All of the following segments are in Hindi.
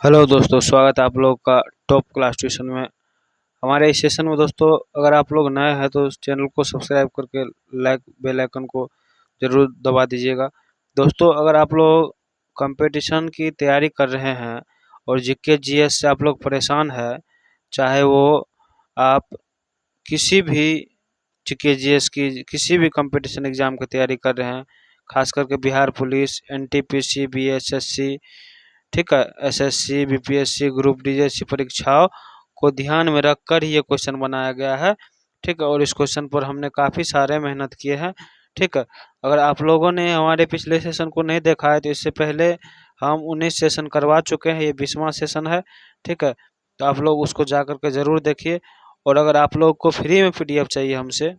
हेलो दोस्तों, स्वागत है आप लोग का टॉप क्लास ट्यूशन में। हमारे इस सेशन में दोस्तों, अगर आप लोग नए हैं तो इस चैनल को सब्सक्राइब करके लाइक बेल आइकन को ज़रूर दबा दीजिएगा। दोस्तों, अगर आप लोग कंपटीशन की तैयारी कर रहे हैं और जीके जीएस से आप लोग परेशान हैं, चाहे वो आप किसी भी जीके जीएस की किसी भी कंपटीशन एग्ज़ाम की तैयारी कर रहे हैं, खास करके बिहार पुलिस, एनटीपीसी, बीएसएससी, ठीक है, एसएससी, बीपीएससी, ग्रुप डी जैसी परीक्षाओं को ध्यान में रखकर ही ये क्वेश्चन बनाया गया है। ठीक है, और इस क्वेश्चन पर हमने काफ़ी सारे मेहनत किए हैं। ठीक है, अगर आप लोगों ने हमारे पिछले सेशन को नहीं देखा है तो इससे पहले हम 19 सेशन करवा चुके हैं, ये 20वां सेशन है। ठीक है, तो आप लोग उसको जा कर के ज़रूर देखिए। और अगर आप लोग को फ्री में पीडीएफ चाहिए हमसे,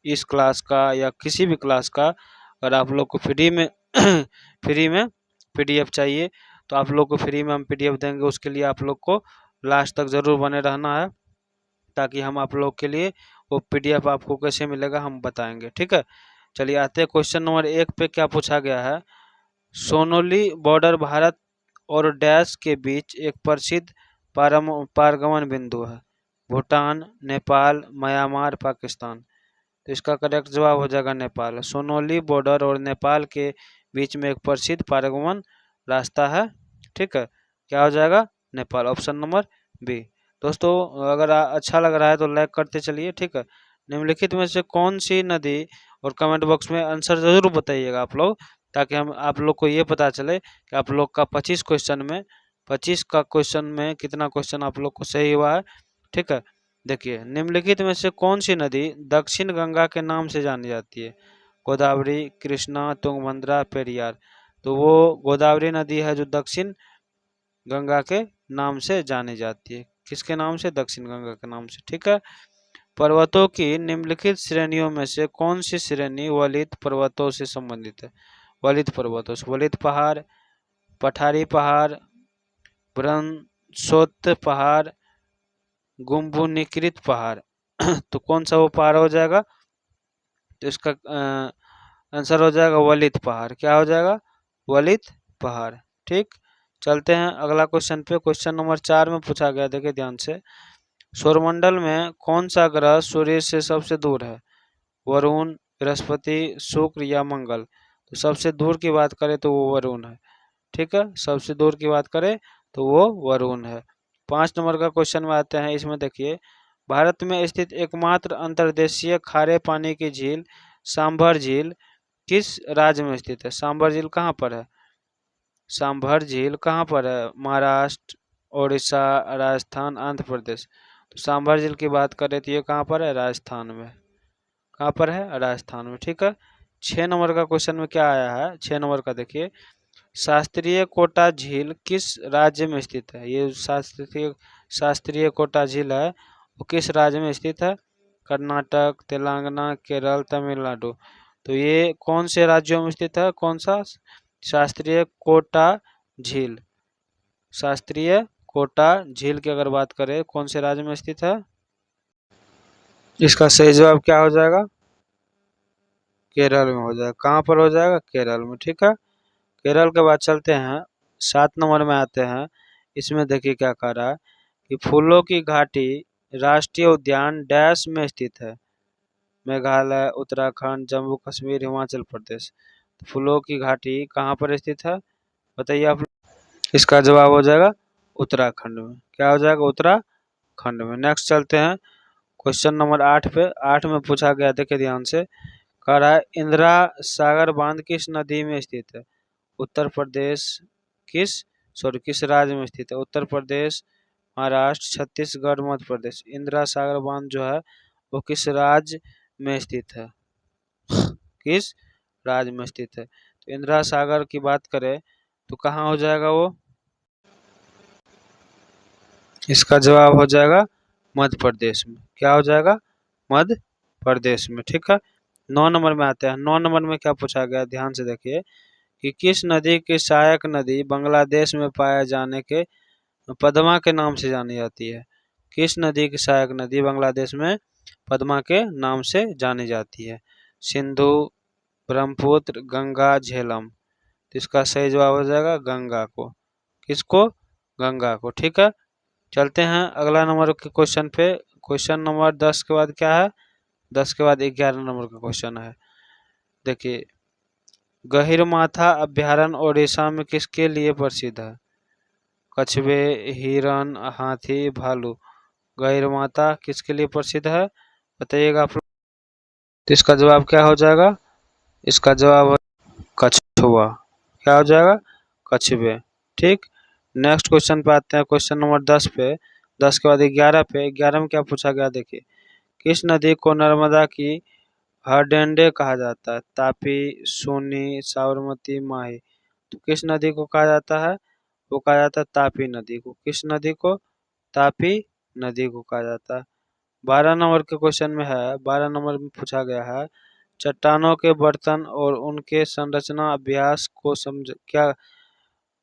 इस क्लास का या किसी भी क्लास का, अगर आप लोग को फ्री में फ्री में पीडीएफ चाहिए तो आप लोग को फ्री में हम पीडीएफ देंगे। उसके लिए आप लोग को लास्ट तक ज़रूर बने रहना है, ताकि हम आप लोग के लिए वो पीडीएफ आपको कैसे मिलेगा हम बताएंगे। ठीक है, चलिए आते हैं क्वेश्चन नंबर 1 पे। क्या पूछा गया है? सोनोली बॉर्डर भारत और डैश के बीच एक प्रसिद्ध पारगमन बिंदु है। भूटान, नेपाल, म्यांमार, पाकिस्तान। तो इसका करेक्ट जवाब हो जाएगा नेपाल। सोनोली बॉर्डर और नेपाल के बीच में एक प्रसिद्ध पारगमन रास्ता है। ठीक है, क्या हो जाएगा? नेपाल। Option number B. दोस्तों, अगर अच्छा लग रहा है तो लाइक करते चलिए। ठीक है, निम्नलिखित में से कौन सी नदी, और कमेंट बॉक्स में आंसर जरूर बताइएगा आप लोग, ताकि हम आप लोग को ये पता चले कि आप लोग का 25 का क्वेश्चन में कितना क्वेश्चन आप लोग को सही हुआ है। ठीक है, देखिए, निम्नलिखित में से कौन सी नदी दक्षिण गंगा के नाम से जानी जाती है? गोदावरी, कृष्णा, तुंगभद्रा, पेरियार। तो वो गोदावरी नदी है जो दक्षिण गंगा के नाम से जानी जाती है। किसके नाम से? दक्षिण गंगा के नाम से। ठीक है, पर्वतों की निम्नलिखित श्रेणियों में से कौन सी श्रेणी वलित पर्वतों से संबंधित है? वलित पर्वतों से वलित पहाड़, पठारी पहाड़, ब्रह्मोत्तर पहाड़, गुम्बुनिकृत पहाड़। तो कौन सा वो पहाड़ हो जाएगा? तो इसका आंसर हो जाएगा वलित पहाड़। क्या हो जाएगा? वलित पहाड़। ठीक, चलते हैं अगला क्वेश्चन पे। क्वेश्चन नंबर 4 में पूछा गया, देखिए ध्यान से। सौरमंडल में कौन सा ग्रह सूर्य से सबसे दूर है? वरुण, बृहस्पति, शुक्र या मंगल? तो सबसे दूर की बात करें तो वो वरुण है। ठीक है, सबसे दूर की बात करें तो वो वरुण है। 5 नंबर का क्वेश्चन में आते हैं। इसमें देखिए, भारत में स्थित एकमात्र अंतर्देशीय खारे पानी की झील सांभर झील किस राज्य में स्थित है? सांभर झील कहाँ पर है? सांभर झील कहाँ पर है? महाराष्ट्र, उड़ीसा, राजस्थान, आंध्र प्रदेश। तो सांभर झील की बात करें तो ये कहाँ पर है? राजस्थान में। कहाँ पर है? राजस्थान में। ठीक है, 6 नंबर का क्वेश्चन में क्या आया है? 6 नंबर का देखिए, शास्त्रीय कोटा झील किस राज्य में स्थित है? ये शास्त्रीय कोटा झील है, वो किस राज्य में स्थित है? कर्नाटक, तेलंगाना, केरल, तमिलनाडु। तो ये कौन से राज्यों में स्थित है? कौन सा? शास्त्रीय कोटा झील। शास्त्रीय कोटा झील की अगर बात करें कौन से राज्य में स्थित है? इसका सही जवाब क्या हो जाएगा? केरल में हो जाएगा। कहाँ पर हो जाएगा? केरल में। ठीक है, केरल के बाद चलते हैं 7 नंबर में आते हैं। इसमें देखिए क्या कह रहा है कि फूलों की घाटी राष्ट्रीय उद्यान डैश में स्थित है। मेघालय, उत्तराखंड, जम्मू कश्मीर, हिमाचल प्रदेश। फूलों की घाटी कहाँ पर स्थित है? बताइए आप। इसका जवाब हो जाएगा उत्तराखंड में। क्या हो जाएगा? उत्तराखंड में। नेक्स्ट चलते हैं क्वेश्चन नंबर 8 पे। 8 में पूछा गया, देखिए ध्यान से, कह रहा है इंदिरा सागर बांध किस नदी में स्थित है? उत्तर प्रदेश, किस राज्य में स्थित है? उत्तर प्रदेश, महाराष्ट्र, छत्तीसगढ़, मध्य प्रदेश। इंदिरा सागर बांध जो है वो किस राज्य में स्थित है? किस राज्य में स्थित है? तो इंदिरा सागर की बात करें तो कहाँ हो जाएगा वो? इसका जवाब हो जाएगा मध्य प्रदेश में। क्या हो जाएगा? मध्य प्रदेश में। ठीक है, 9 नंबर में आते हैं। 9 नंबर में क्या पूछा गया, ध्यान से देखिए, कि किस नदी की सहायक नदी बांग्लादेश में पाए जाने के पद्मा के नाम से जानी जाती है? किस नदी की सहायक नदी बांग्लादेश में पद्मा के नाम से जानी जाती है? सिंधु, ब्रह्मपुत्र, गंगा, झेलम। तो इसका सही जवाब हो जाएगा गंगा को। किसको? गंगा को। ठीक है, चलते हैं अगला नंबर के क्वेश्चन पे। क्वेश्चन नंबर 10 के बाद क्या है, 10 के बाद 11 नंबर का क्वेश्चन है। देखिए, गहीरमाथा अभ्यारण्य ओडिशा में किसके लिए प्रसिद्ध है? कछुए, हिरण, हाथी, भालू। गहीरमाथा किसके लिए प्रसिद्ध है, बताइएगा आप लोग। तो इसका जवाब क्या हो जाएगा, इसका जवाब कछुआ। क्या हो जाएगा, कछुए। ठीक, नेक्स्ट क्वेश्चन पे आते हैं, क्वेश्चन नंबर 10 पे। 10 के बाद 11 पे। 11 में क्या पूछा गया, देखिए, किस नदी को नर्मदा की हरडेंडे कहा जाता है? तापी, सोनी, साबरमती, माही। तो किस नदी को कहा जाता है, वो कहा जाता है तापी नदी को। किस नदी को, तापी नदी को कहा जाता है। 12 नंबर के क्वेश्चन में है, 12 नंबर में पूछा गया है, चट्टानों के बर्तन और उनके संरचना अभ्यास को समझ क्या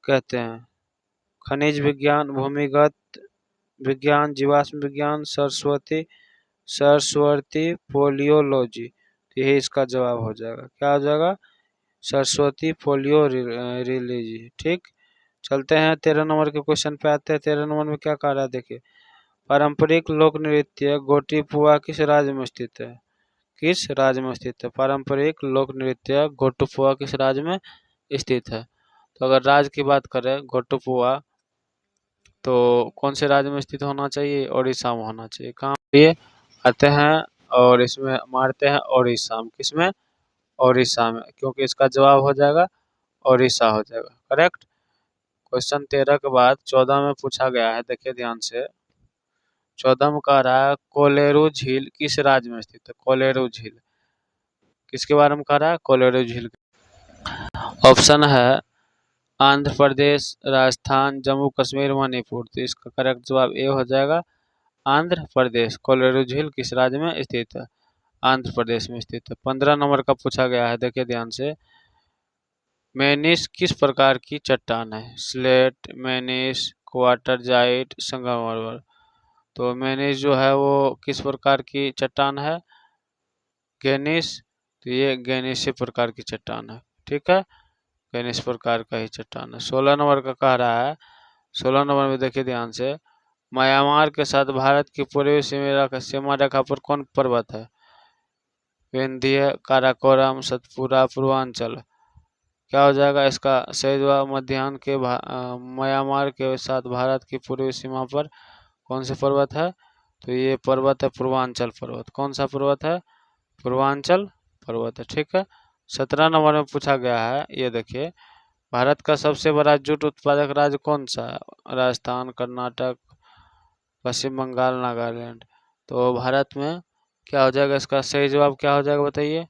कहते हैं? खनिज विज्ञान, भूमिगत विज्ञान, जीवाश्म विज्ञान, सरस्वती पोलियोलॉजी। तो यही इसका जवाब हो जाएगा। क्या हो जाएगा, सरस्वती पोलियोलॉजी। ठीक, चलते हैं 13 नंबर के क्वेश्चन पे आते हैं। 13 नंबर में क्या कह रहा है, देखिए, पारंपरिक लोक नृत्य गोटी पुआ किस राज्य में स्थित है? किस राज्य में स्थित है? पारंपरिक लोक नृत्य गोटुपुआ किस राज्य में स्थित है? तो अगर राज्य की बात करें गोटुपुआ, तो कौन से राज्य में स्थित होना चाहिए? ओडिशा में होना चाहिए। कहाँ ये आते हैं और इसमें मारते हैं ओडिशा में। किसमें, ओडिशा में, क्योंकि इसका जवाब हो जाएगा ओडिशा हो जाएगा। करेक्ट। क्वेश्चन 13 के बाद 14 में पूछा गया है, देखिए ध्यान से। 14 में कह रहा है, कोलेरू झील किस राज्य में स्थित है? कोलेरू झील किसके बारे में कह रहा है, कोलेरू झील। ऑप्शन है आंध्र प्रदेश, राजस्थान, जम्मू कश्मीर, मणिपुर। तो इसका करेक्ट जवाब ए हो जाएगा, आंध्र प्रदेश। कोलेरू झील किस राज्य में स्थित है? आंध्र प्रदेश में स्थित है। 15 नंबर का पूछा गया है, देखिए ध्यान से। मैग्नीज किस प्रकार की चट्टान है? स्लेट, मैग्नीज, क्वार्टरजाइट, संगमरमर। तो मैग्नीज जो है वो किस प्रकार की चट्टान है? गैनीस। तो ये गैनीसी प्रकार की चट्टान है। ठीक है, गैनीस प्रकार का ही चट्टान है। 16 नंबर का कह रहा है, 16 नंबर में देखिए ध्यान से, म्यांमार के साथ भारत की पूर्वी सीमा रेखा पर कौन पर्वत है? विंध्य, काराकोरम, सतपुरा, पूर्वांचल। क्या हो जाएगा इसका सही जवाब? मध्याह्न के म्यांमार के साथ भारत की पूर्वी सीमा पर कौन से पर्वत है? तो ये पर्वत है पूर्वांचल पर्वत। कौन सा पर्वत है? पूर्वांचल पर्वत है। ठीक है, 17 नंबर में पूछा गया है, ये देखिए, भारत का सबसे बड़ा जूट उत्पादक राज्य कौन सा है? राजस्थान, कर्नाटक, पश्चिम बंगाल, नागालैंड। तो भारत में क्या हो जाएगा, इसका सही जवाब क्या हो जाएगा, बताइए।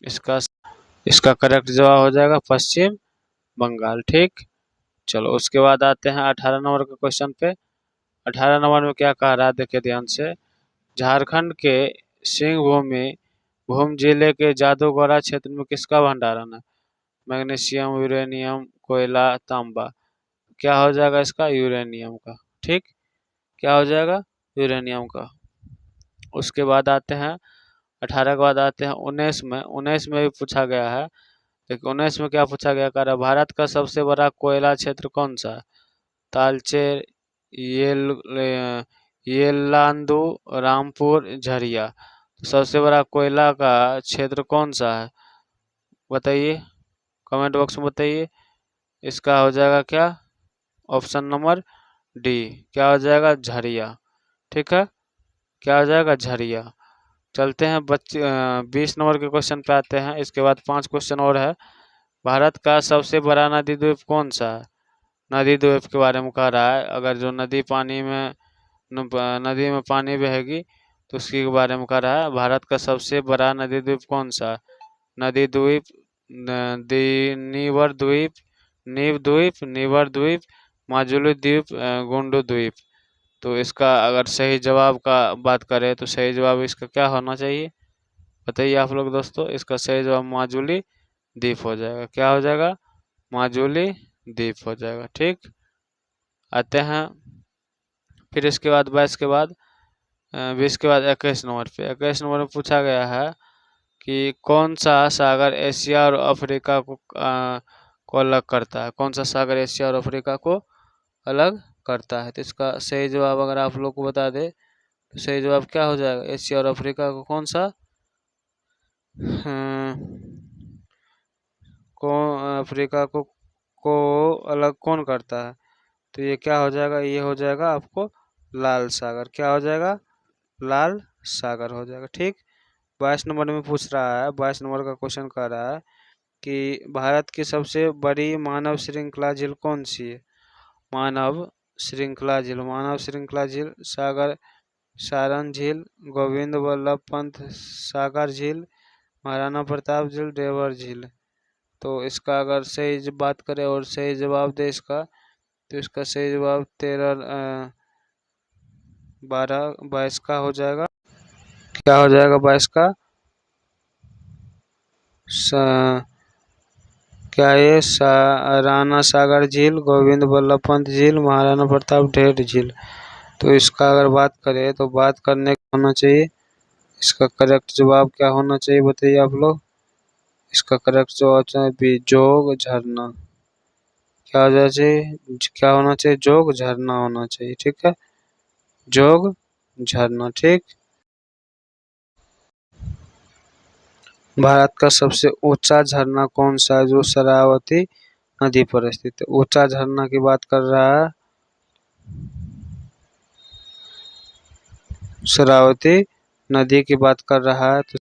इसका इसका करेक्ट जवाब हो जाएगा पश्चिम बंगाल। ठीक, चलो उसके बाद आते हैं 18 नंबर के क्वेश्चन पे। 18 नंबर में क्या कह रहा है, देखिए ध्यान से। झारखंड के भूम जिले के जादूगोड़ा क्षेत्र में किसका भंडारण है? मैग्नीशियम, यूरेनियम, कोयला, तांबा। क्या हो जाएगा इसका? यूरेनियम का। ठीक, क्या हो जाएगा? यूरेनियम का। उसके बाद आते हैं 18 के बाद आते हैं 19 में। 19 में भी पूछा गया है, देखिए 19 में क्या पूछा गया, कह रहा है, भारत का सबसे बड़ा कोयला क्षेत्र कौन सा है? तालचेर, येल्लांदू, रामपुर, झरिया। तो सबसे बड़ा कोयला का क्षेत्र कौन सा है, बताइए, कमेंट बॉक्स में बताइए। इसका हो जाएगा क्या? Option number D. क्या हो जाएगा? झरिया। ठीक है, क्या हो जाएगा? झरिया। चलते हैं 20 नंबर के क्वेश्चन पे आते हैं। इसके बाद 5 क्वेश्चन और है। भारत का सबसे बड़ा नदी द्वीप कौन सा है? नदी द्वीप के बारे में कह रहा है, अगर जो नदी में पानी बहेगी तो उसके बारे में कह रहा है। भारत का सबसे बड़ा नदी द्वीप कौन सा है? नदी द्वीप, नीवर द्वीप, नीव द्वीप, नीवर द्वीप, माजुली द्वीप, गुंडू द्वीप। तो इसका अगर सही जवाब का बात करें तो सही जवाब इसका क्या होना चाहिए, बताइए आप लोग दोस्तों। इसका सही जवाब माजुली द्वीप हो जाएगा। क्या हो जाएगा? माजुली द्वीप हो जाएगा। ठीक, आते हैं फिर इसके बाद 22 के बाद 20 के बाद 21 नंबर पे। 21 नंबर में पूछा गया है कि कौन सा सागर एशिया और अफ्रीका को अलग करता है? कौन सा सागर एशिया और अफ्रीका को अलग करता है। तो इसका सही जवाब अगर आप लोग को बता दे तो सही जवाब क्या हो जाएगा? एशिया और अफ्रीका को कौन सा अफ्रीका को अलग कौन करता है? तो ये क्या हो जाएगा? ये हो जाएगा आपको लाल सागर। क्या हो जाएगा? लाल सागर हो जाएगा। ठीक। 22 नंबर में पूछ रहा है, 22 नंबर का क्वेश्चन कर रहा है कि भारत की सबसे बड़ी मानव श्रृंखला झील कौन सी है? मानव श्रृंखला झील सागर सारण झील, गोविंद वल्लभ पंत सागर झील, महाराणा प्रताप झील, देवर झील। तो इसका अगर सही बात करें और सही जवाब दे इसका, तो इसका सही जवाब 22 का हो जाएगा। क्या हो जाएगा 22 का? क्या ये राणा सागर झील, गोविंद वल्लभ पंत झील, महाराणा प्रताप ढेर झील। तो इसका अगर बात करें तो बात करने का होना चाहिए, इसका करेक्ट जवाब क्या होना चाहिए बताइए आप लोग? इसका करेक्ट जवाब चाहिए जोग झरना। क्या हो जाना चाहिए? क्या होना चाहिए? जोग झरना होना चाहिए। ठीक है, जोग झरना। ठीक। भारत का सबसे ऊंचा झरना कौन सा है जो शरावती नदी पर स्थित है? ऊंचा झरना की बात कर रहा है, शरावती नदी की बात कर रहा है। तो